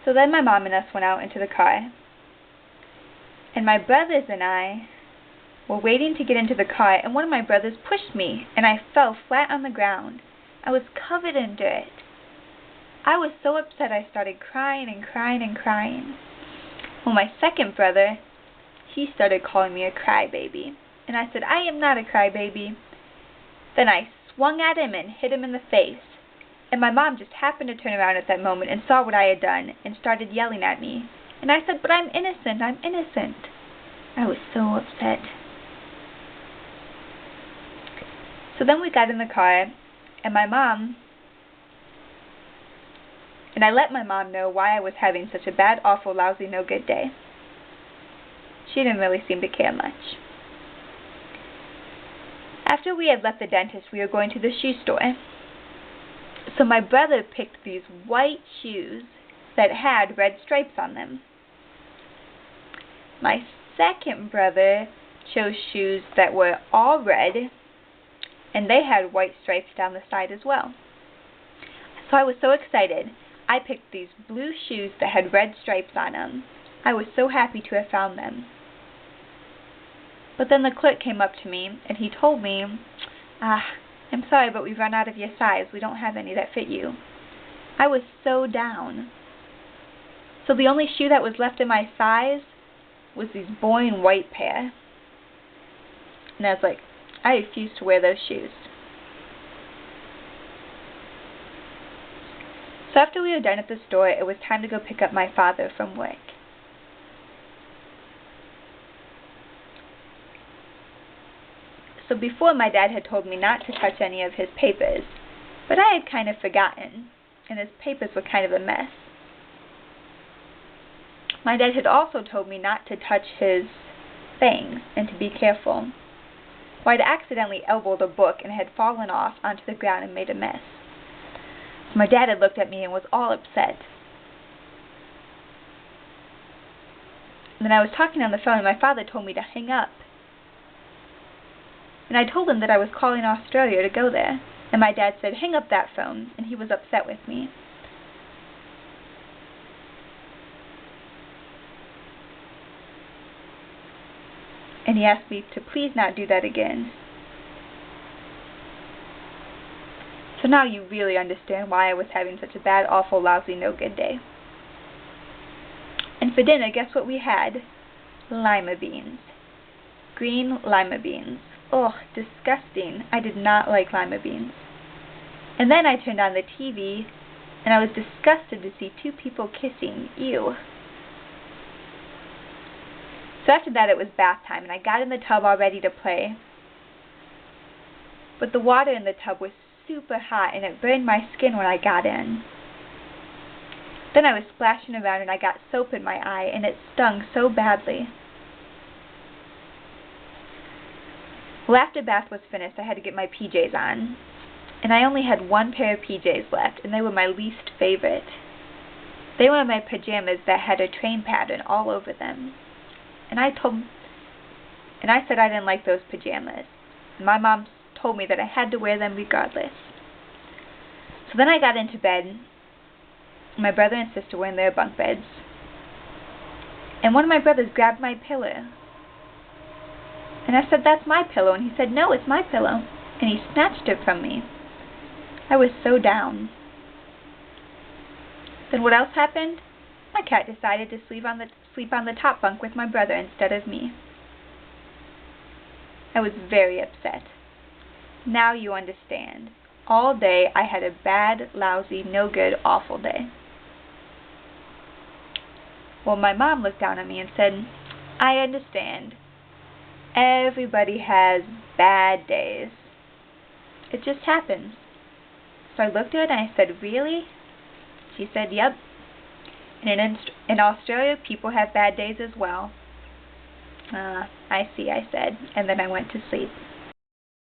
So then my mom and us went out into the car. And my brothers and I were waiting to get into the car, and one of my brothers pushed me, and I fell flat on the ground. I was covered in dirt. I was so upset I started crying and crying and crying. Well, my second brother, he started calling me a crybaby. And I said, I am not a crybaby. Then I swung at him and hit him in the face. And my mom just happened to turn around at that moment and saw what I had done and started yelling at me. And I said, but I'm innocent, I'm innocent. I was so upset. So then we got in the car, and I let my mom know why I was having such a bad, awful, lousy, no good day. She didn't really seem to care much. After we had left the dentist, we were going to the shoe store. So my brother picked these white shoes that had red stripes on them. My second brother chose shoes that were all red, and they had white stripes down the side as well. So I was so excited. I picked these blue shoes that had red stripes on them. I was so happy to have found them. But then the clerk came up to me, and he told me, I'm sorry, but we've run out of your size. We don't have any that fit you. I was so down. So the only shoe that was left in my size was these boring white pair. And I was like, I refuse to wear those shoes. So after we were done at the store, it was time to go pick up my father from work. So before, my dad had told me not to touch any of his papers, but I had kind of forgotten, and his papers were kind of a mess. My dad had also told me not to touch his things and to be careful. Well, I'd accidentally elbowed a book and it had fallen off onto the ground and made a mess. So my dad had looked at me and was all upset. And then I was talking on the phone, and my father told me to hang up. And I told him that I was calling Australia to go there. And my dad said, hang up that phone, and he was upset with me. And he asked me to please not do that again. So now you really understand why I was having such a bad, awful, lousy, no good day. And for dinner, guess what we had? Lima beans. Green lima beans. Ugh, disgusting. I did not like lima beans. And then I turned on the TV, and I was disgusted to see two people kissing. Ew. So after that, it was bath time, and I got in the tub all ready to play. But the water in the tub was super hot, and it burned my skin when I got in. Then I was splashing around, and I got soap in my eye, and it stung so badly. Well, after bath was finished, I had to get my PJs on. And I only had one pair of PJs left, and they were my least favorite. They were my pajamas that had a train pattern all over them. And I said I didn't like those pajamas. And my mom told me that I had to wear them regardless. So then I got into bed. My brother and sister were in their bunk beds. And one of my brothers grabbed my pillow. And I said, that's my pillow. And he said, no, it's my pillow. And he snatched it from me. I was so down. Then what else happened? My cat decided to sleep on the top bunk with my brother instead of me. I was very upset. Now you understand. All day I had a bad, lousy, no good, awful day. Well, my mom looked down at me and said, I understand. Everybody has bad days. It just happens. So I looked at her and I said, really? She said, yep. And in Australia, people have bad days as well. I see, I said, and then I went to sleep.